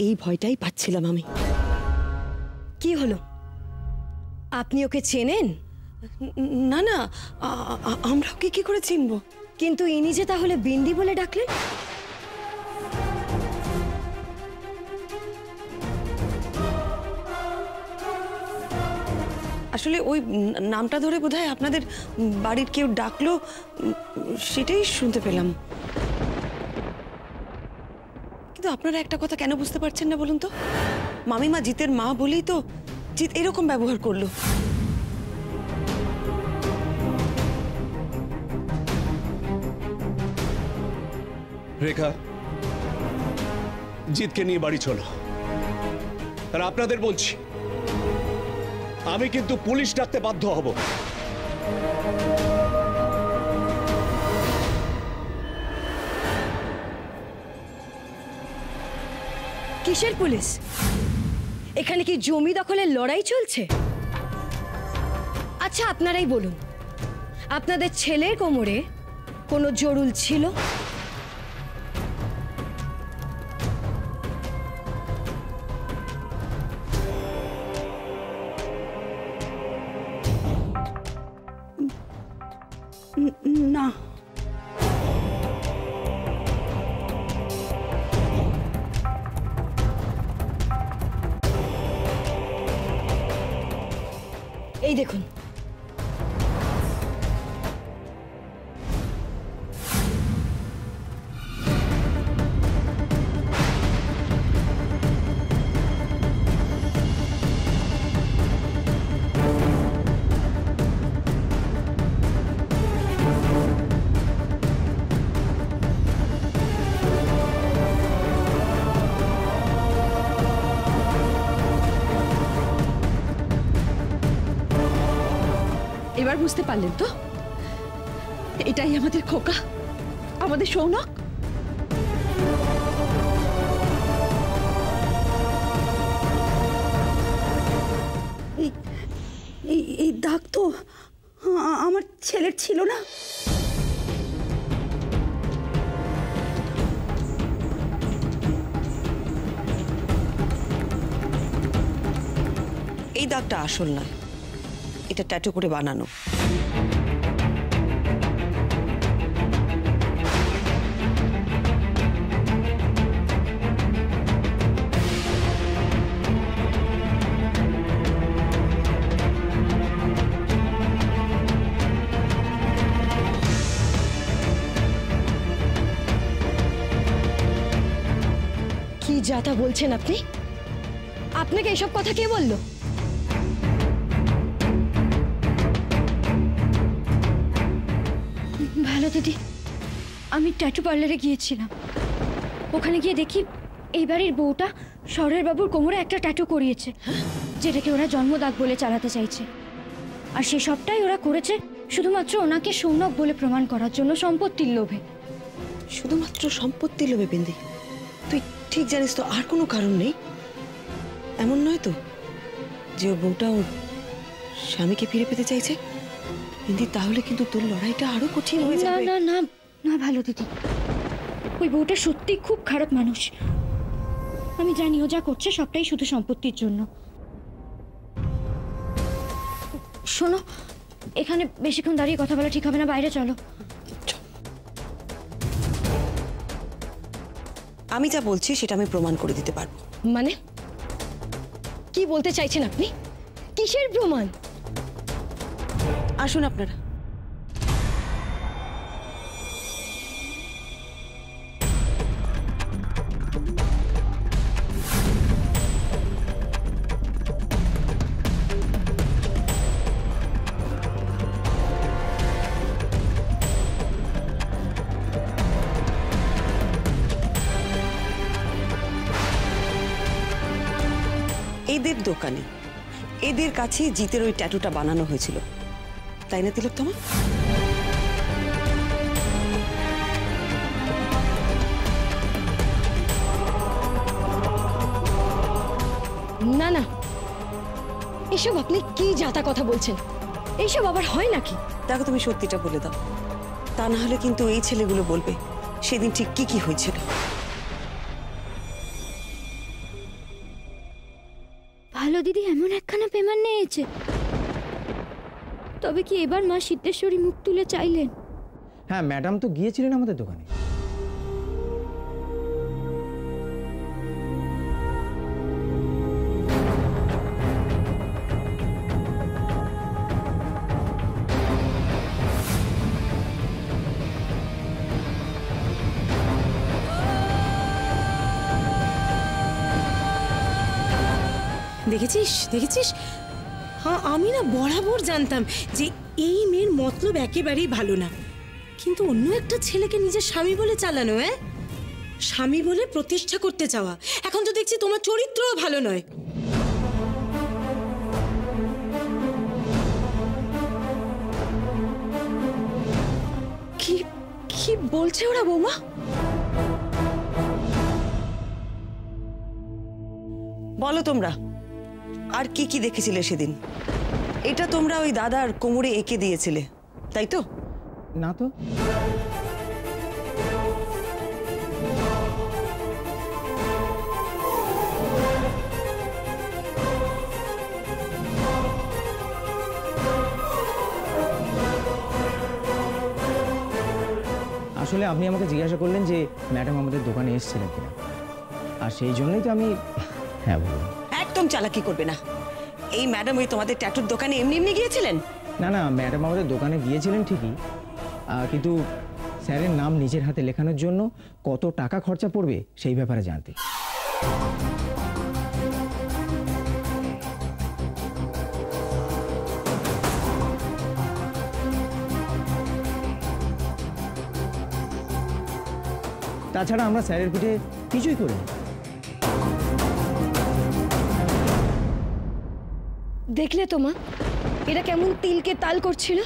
এই ভয়টাই পাচ্ছিলাম আমি। কি হলো, আপনি ওকে চেনেন? না না, আমরা ওকে কি করে চিনবো? কিন্তু ইনি যে তাহলে বিন্দি বলে ডাকলেন। আসলে ওই নামটা ধরে বোধহয় আপনাদের বাড়ির কেউ ডাকলো, সেটাই শুনতে পেলাম। কিন্তু আপনারা একটা কথা কেন বুঝতে পারছেন না বলুন তো? মামিমা জিতের মা বলেই তো জিত এরকম ব্যবহার করলো। রেখা, জিতকে নিয়ে বাড়ি চলো। আর আপনাদের বলছি, আমি কিন্তু পুলিশ ডাকতে বাধ্য হব। কিসের পুলিশ? এখানে কি জমি দখলের লড়াই চলছে? আচ্ছা আপনারাই বলুন, আপনাদের ছেলের কোমরে কোনো জরুল ছিল? না। এই দেখুন, এবার বুঝতে পারলেন তো? এটাই আমাদের খোকা, আমাদের সৌনক। এই দাগ তো আমার ছেলের ছিল না। এই দাগটা আসল নয়, এটা ট্যাটু করে বানানো। কি যাতা বলছেন আপনি? আপনাকে এসব কথা কে বললো? ভালো দিদি, আমি ট্যাটু পার্লারে গিয়েছিলাম। ওখানে গিয়ে দেখি এই বাড়ির বউটা শহরের বাবুর কোমরে একটা ট্যাটু করিয়েছে, যেটাকে ওরা জন্মদাগ বলে চালাতে চাইছে। আর সে সবটাই ওরা করেছে শুধুমাত্র ওনাকে সৌনক বলে প্রমাণ করার জন্য, সম্পত্তির লোভে। শুধুমাত্র সম্পত্তির লোভে বিন্দি? তুই ঠিক জানিস তো আর কোনো কারণ নেই? এমন নয় তো যে ও বউটা ওর স্বামীকে ফিরে পেতে চাইছে? বিন্দি, তাহলে কিন্তু তোর লড়াইটা আরো কঠিন হয়ে যাবে। না না না ভালো দিদি, ওই বউটা সত্যি খুব খারাপ মানুষ। আমি জানি ও যা করছে সবটাই শুধু সম্পত্তির জন্য। শোনো, এখানে বেশিক্ষণ দাঁড়িয়ে কথা বলা ঠিক হবে না, বাইরে চলো। আমি যা বলছি সেটা আমি প্রমাণ করে দিতে পারবো। মানে কি বলতে চাইছেন আপনি? কিসের প্রমাণ? আসুন আপনারা। এদের দোকানে এদের কাছে জিতের ওই ট্যাটুটা বানানো হয়েছিল, তাই না তিলোত্তমা? না না, এসব আপনি কি যাতা কথা বলছেন? এইসব আবার হয় নাকি? দেখো, তুমি সত্যিটা বলে দাও, তা না হলে কিন্তু এই ছেলেগুলো বলবে সেদিন ঠিক কি কি হয়েছিল। ভালো দিদি এমন একখানা পেমান নিয়েছে। তবে কি এবার মা সিদ্ধেশ্বরী মুখ তুলে চাইলেন? হ্যাঁ, ম্যাডাম তো গিয়েছিলেন আমাদের দোকানে। দেখেছিস দেখেছিস, হ্যাঁ আমি না বরাবর জানতাম যে এই মেয়ের মতলব একেবারেই ভালো না, কিন্তু অন্য একটা ছেলেকে নিজের স্বামী বলে চালানো, স্বামী বলে প্রতিষ্ঠা করতে চাওয়া। এখন তো দেখছি তোমার চরিত্রও ভালো নয়। কি কি বলছে ওরা বৌমা? বলো তোমরা আর কি কি দেখেছিলে সেদিন? এটা তোমরা ওই দাদার কোমরে এঁকে দিয়েছিলে, তাই তো? না তো। আসলে আপনি আমাকে জিজ্ঞাসা করলেন যে ম্যাডাম আমাদের দোকানে এসেছিলেন কিনা, আর সেই জন্যই তো আমি হ্যাঁ বললাম। একদম চালাকি করবে না। এই ম্যাডাম ওই তোমাদের ট্যাটুর দোকানে এমনি এমনি গিয়েছিলেন? না না, ম্যাডাম আমাদের দোকানে গিয়েছিলেন ঠিকই, কিন্তু স্যারের নাম নিজের হাতে লেখানোর জন্য কত টাকা খরচা পড়বে সেই ব্যাপারে জানতে। তাছাড়া আমরা স্যারের পিঠে কিছুই করিনি। দেখলে তো মা, এরা কেমন তিলকে তাল করছিল।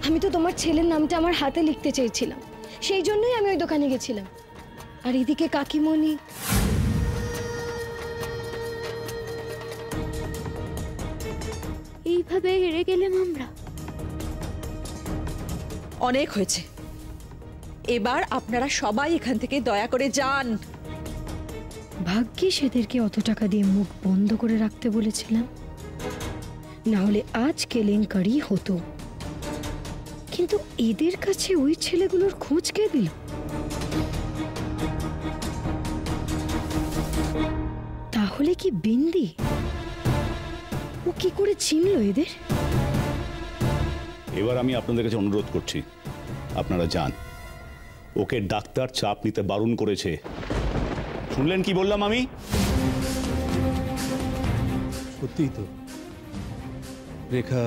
আমি তো তোমার ছেলের নামটা আমার হাতে লিখতে চেয়েছিলাম, সেই জন্যই আমি ওই দোকানে গেছিলাম। আর এদিকে কাকিমণি। এইভাবে হেরে গেলাম আমরা। অনেক হয়েছে, এবার আপনারা সবাই এখান থেকে দয়া করে যান। ভাগ্যিস এদেরকে অত টাকা দিয়ে মুখ বন্ধ করে রাখতে বলেছিলাম, না হলে আজ কেলেঙ্কারি হতো। কিন্তু এদের কাছে ওই ছেলেগুলোর খোঁজ কে দিল? তাহলে কি বিন্দি? ও কি করে চিনল এদের? এবার আমি আপনাদের কাছে অনুরোধ করছি, আপনারা যান। ওকে ডাক্তার চাপ নিতে বারণ করেছে। শুনলেন কি বললাম আমি? সত্যিই তো রেখা,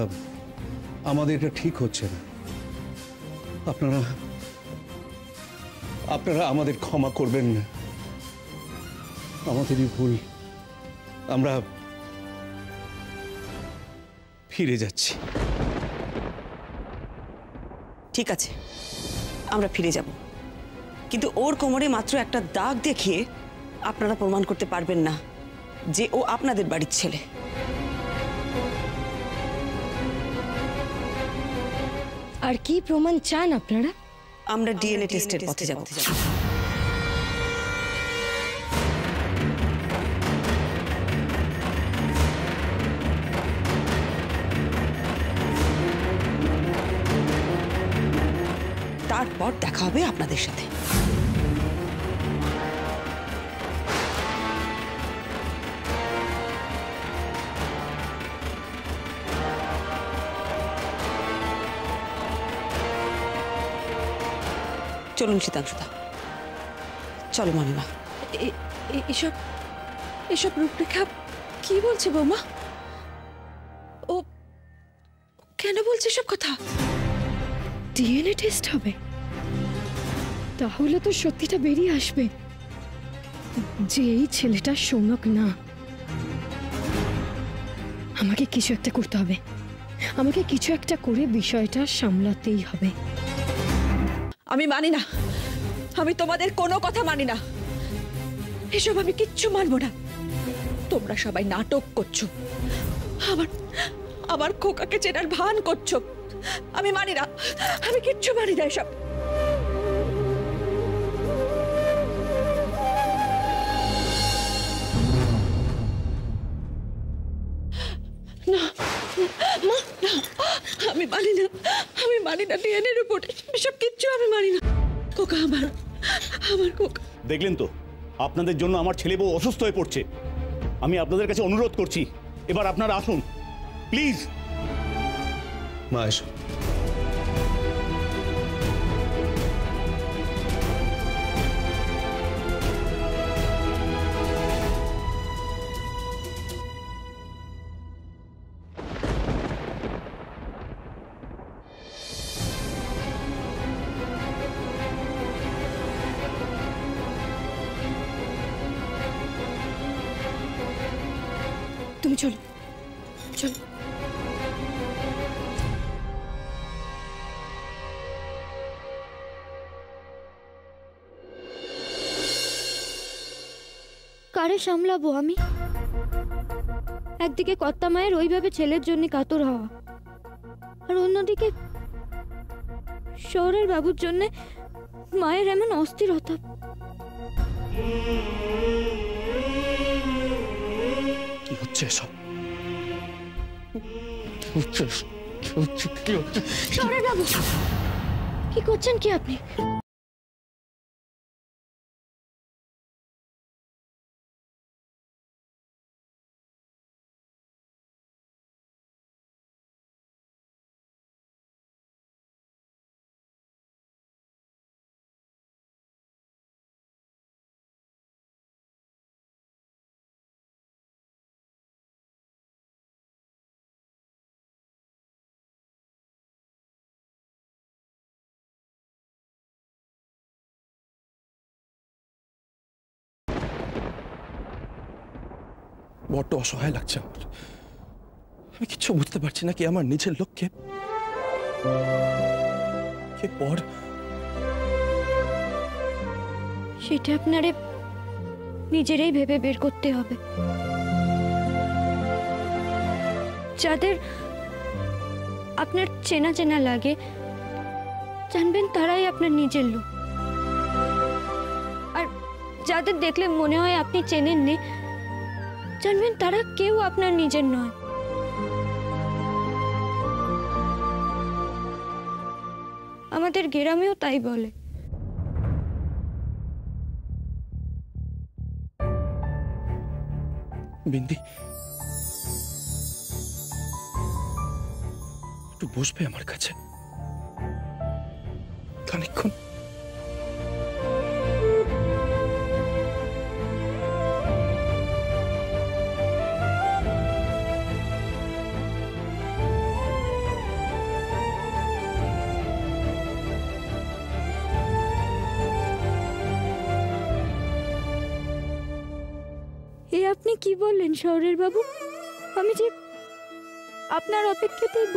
আমাদের এটা ঠিক হচ্ছে না। আপনারা আপনারা আমাদের ক্ষমা করবেন না, আমাদেরই ভুল। আমরা ফিরে যাচ্ছি। ঠিক আছে, আমরা ফিরে যাব, কিন্তু ওর কোমরে মাত্র একটা দাগ দেখিয়ে আপনারা প্রমাণ করতে পারবেন না যে ও আপনাদের বাড়ির ছেলে। আর কি প্রমাণ চান আপনারা? আমরা ডিএনএ টেস্টের পথে যাব। তারপর দেখা হবে আপনাদের সাথে। চলুন শীতাংশুদা, চলো মামিমা। এসব এসব রূপরেখা কি বলছে বৌমা? ও কেন বলছে সব কথা? ডিএনএ টেস্ট হবে, তাহলে তো সত্যিটা বেরিয়ে আসবে যে এই ছেলেটা সৌনক না। আমাকে কিছু একটা করতে হবে, আমাকে কিছু একটা করে বিষয়টা সামলাতেই হবে। আমি মানি না, আমি তোমাদের কোনো কথা মানি না। এসব আমি কিচ্ছু মানবো না। তোমরা সবাই নাটক করছো, আমার আমার খোকাকে চেনার ভান করছো। আমি মানি না, আমি কিচ্ছু মানি না এসব। আমি মানি না ডিএনএ রিপোর্ট এসব কিচ্ছু আমি মানি না। খোকা আমার খোকা। দেখলেন তো, আপনাদের জন্য আমার ছেলে বউ অসুস্থ হয়ে পড়ছে। আমি আপনাদের কাছে অনুরোধ করছি, এবার আপনারা আসুন প্লিজ। মা এসো। তুমি চলো চলো। কারে সামলাবো আমি? একদিকে কর্তা মায়ের ওইভাবে ছেলের জন্য কাতর হওয়া, আর অন্যদিকে শহরের বাবুর জন্য মায়ের এমন অস্থিরতা। কি হচ্ছে এসব? শহরের বাবু কি করছেন কি আপনি? বড্ড অসহায় লাগছে আমার। আমি কিচ্ছু বুঝতে পারছি না কি আমার নিজের লোককে কে পর। সেটা আপনারে নিজেরাই ভেবে বের করতে হবে। যাদের আপনার চেনা চেনা লাগে জানবেন তারাই আপনার নিজের লোক, আর যাদের দেখলে মনে হয় আপনি চেনেননি জানবেন তারা কেউ আপনার নিজের নয়। আমাদের গ্রামেও তাই বলে। বিন্দি, একটু বসবে আমার কাছে খানিকক্ষণ? আপনি কি বললেন শহরের বাবু? আমি যে আপনার অপেক্ষাতেই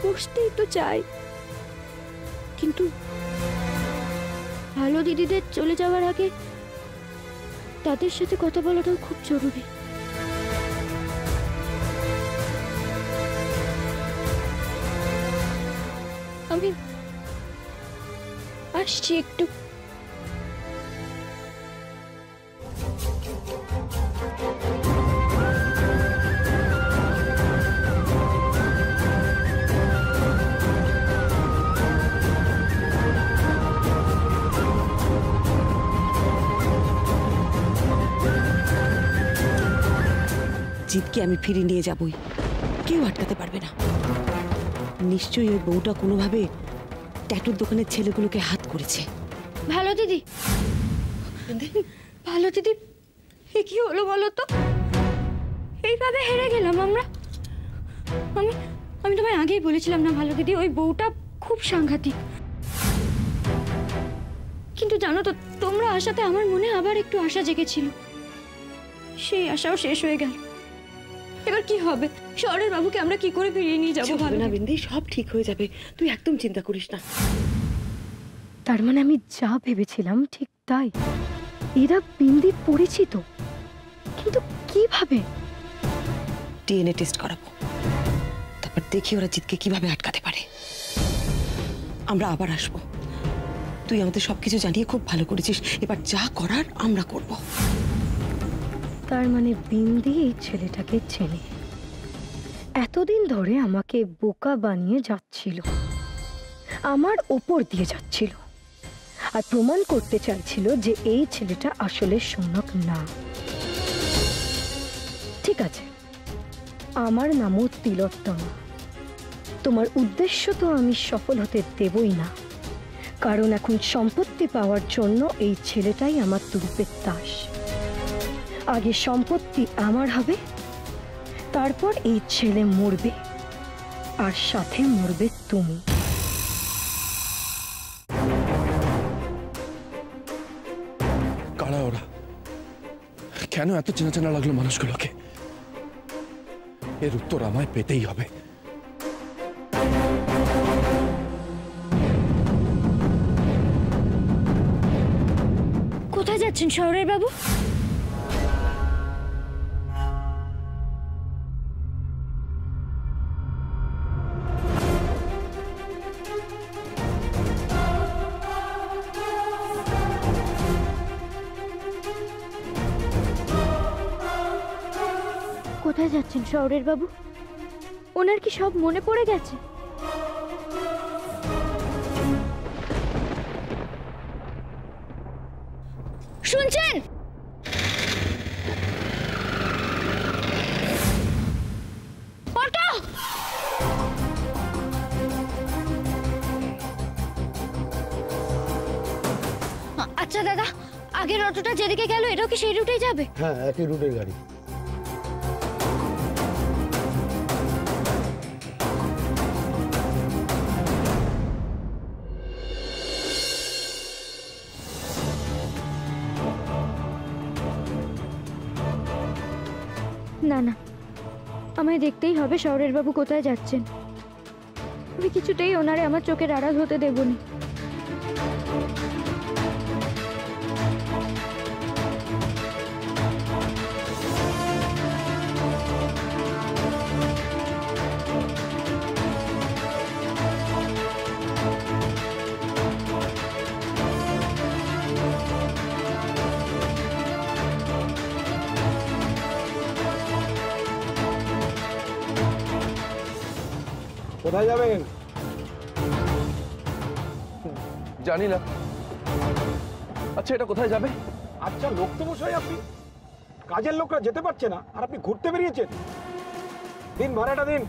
বসতেই তো চাই, কিন্তু ভালো দিদিদের চলে যাওয়ার আগে তাদের সাথে কথা বলাটাও খুব জরুরি। আমি আসছি একটু। জিতকে আমি ফিরিয়ে নিয়ে যাবই, কেউ আটকাতে পারবে না। নিশ্চয়ই ওই বউটা কোনোভাবে ট্যাটুর দোকানের ছেলেগুলোকে হাত করেছে। ভালো দিদি, এ কি হলো বলো তো? এইভাবে হেরে গেলাম আমরা। আমি তোমায় আগেই বলেছিলাম না ভালো দিদি, ওই বউটা খুব সাংঘাতিক। কিন্তু জানো তো, তোমরা আসাতে আমার মনে আবার একটু আশা জেগেছিল, সেই আশাও শেষ হয়ে গেল। এবার কি হবে? শহরের বাবুকে আমরা কি করে ফিরিয়ে নিয়ে যাবো? ভালো না বিন্দি, সব ঠিক হয়ে যাবে, তুই একদম চিন্তা করিস না। তার মানে আমি যা ভেবেছিলাম ঠিক তাই, এরা বিন্দির পরিচিত, কিন্তু কিভাবে? ডিএনএ টেস্ট করাবো, তারপর দেখি ওরা জিতকে কিভাবে আটকাতে পারে। আমরা আবার আসবো, তুই আমাদের সবকিছু জানিয়ে খুব ভালো করেছিস। এবার যা করার আমরা করব। তার মানে বিন্দি এই ছেলেটাকে চেনে, এতদিন ধরে আমাকে বোকা বানিয়ে যাচ্ছিল, আমার ওপর দিয়ে যাচ্ছিল, আর প্রমাণ করতে চাইছিল যে এই ছেলেটা আসলে সৌনক না। ঠিক আছে, আমার নামও তিলোত্তমা। তোমার উদ্দেশ্য তো আমি সফল হতে দেবই না, কারণ এখন সম্পত্তি পাওয়ার জন্য এই ছেলেটাই আমার তুরুপের তাস। আগে সম্পত্তি আমার হবে, তারপর এই ছেলে মরবে, আর সাথে মরবে তুমি। কারা ওরা? কেন এত চেনা চেনা লাগলো মানুষগুলোকে? এর উত্তর আমায় পেতেই হবে। কোথায় যাচ্ছেন শহরের বাবু? কোথায় যাচ্ছেন শহরের বাবু? ওনার কি সব মনে পড়ে গেছে? শুনছেন? অটো! আচ্ছা দাদা, আগের অটোটা যেদিকে গেল এটাও কি সেই রুটেই যাবে? হ্যাঁ, একই রুটের গাড়ি। না না, আমায় দেখতেই হবে শহরের বাবু কোথায় যাচ্ছেন। আমি কিছুতেই ওনারে আমার চোখের আড়াল হতে দেবনি। কোথায় যাবেন? জানি না। আচ্ছা, এটা কোথায় যাবে? আচ্ছা, লোক তো মশাই আপনি, কাজের লোকরা যেতে পারছে না আর আপনি ঘুরতে বেরিয়েছেন। দিন ভাড়াটা দিন,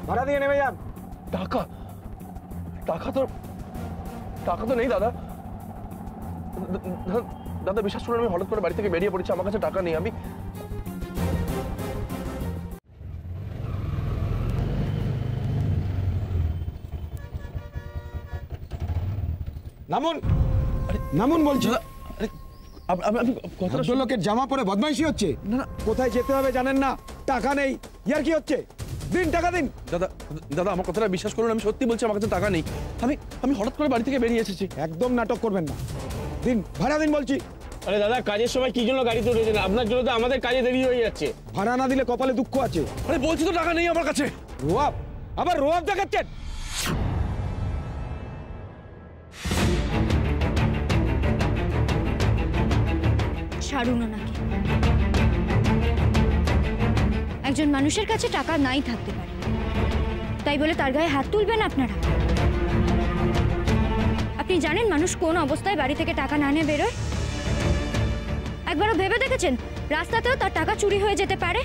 ভাড়া দিয়ে নেমে যান। টাকা? টাকা তো নেই দাদা। দাদা বিশ্বাস করুন, আমি হঠাৎ করে বাড়ি থেকে বেরিয়ে পড়েছি, আমার কাছে টাকা নেই। আমি নামুন, নামুন বলছি। ভদ্রলোকের জামা পরে বদমাইশি হচ্ছে। না না, কোথায় যেতে হবে জানেন না? টাকা নেই, ইয়ার কি হচ্ছে? দিন টাকা দিন। দাদা আমার কথাটা বিশ্বাস করুন, আমি সত্যি বলছি, আমার কাছে টাকা নেই। আমি হঠাৎ করে বাড়ি থেকে বেরিয়ে এসেছি। একদম নাটক করবেন না, দিন ভাড়া দিন বলছি। আরে দাদা, কাজের সময় কি জন্য গাড়িতে উঠেছেন? আপনার জন্য তো আমাদের কাজে দেরি হয়ে যাচ্ছে। ভাড়া না দিলে কপালে দুঃখ আছে। আরে বলছি তো টাকা নেই আমার কাছে। রোয়াব, আবার রোয়াব দেখাচ্ছেন। ছাড়ুন ওনাকে। একজন মানুষের কাছে টাকা নাই থাকতে পারে, তাই বলে তার গায়ে হাত তুলবেন আপনারা? আপনি জানেন মানুষ কোন অবস্থায় বাড়ি থেকে টাকা না নিয়ে বেরোয়? একবারও ভেবে দেখেছেন রাস্তাতেও তার টাকা চুরি হয়ে যেতে পারে?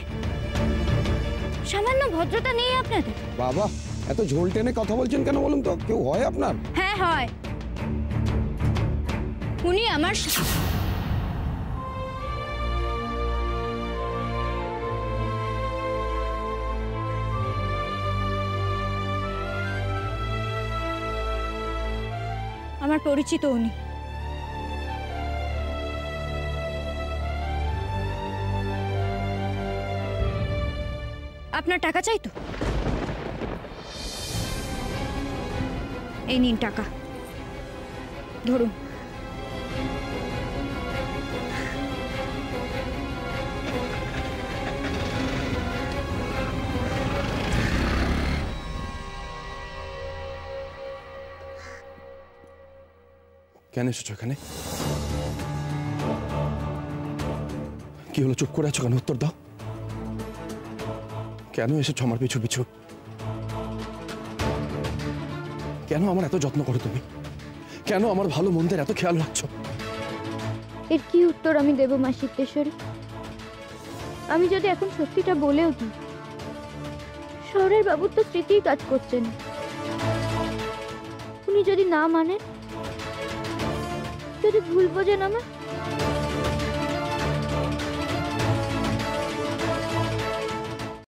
সামান্য ভদ্রতা নেই আপনাদের? বাবা, এত ঝোল টেনে কথা বলছেন কেন বলুন তো? কেউ হয় আপনার? হ্যাঁ হয়। উনি আমার পরিচিত। উনি আপনার টাকা চাই তো? এই নিন টাকা, ধরুন। কেন এসেছো এখানে? কি হলো, চুপ করে আছো কেন? উত্তর দাও। কেন এসেছো আমার পিছু পিছু? কেন আমার এত যত্ন করো তুমি? কেন আমার ভালো মন্দের এত খেয়াল রাখছো? এর কি উত্তর আমি দেব মা সিদ্ধেশ্বরী? আমি যদি এখন সত্যিটা বলেও দিই, শহরের বাবুর তো স্মৃতিই কাজ করছে না। উনি যদি না মানেন, যদি ভুল বোঝেন আমার,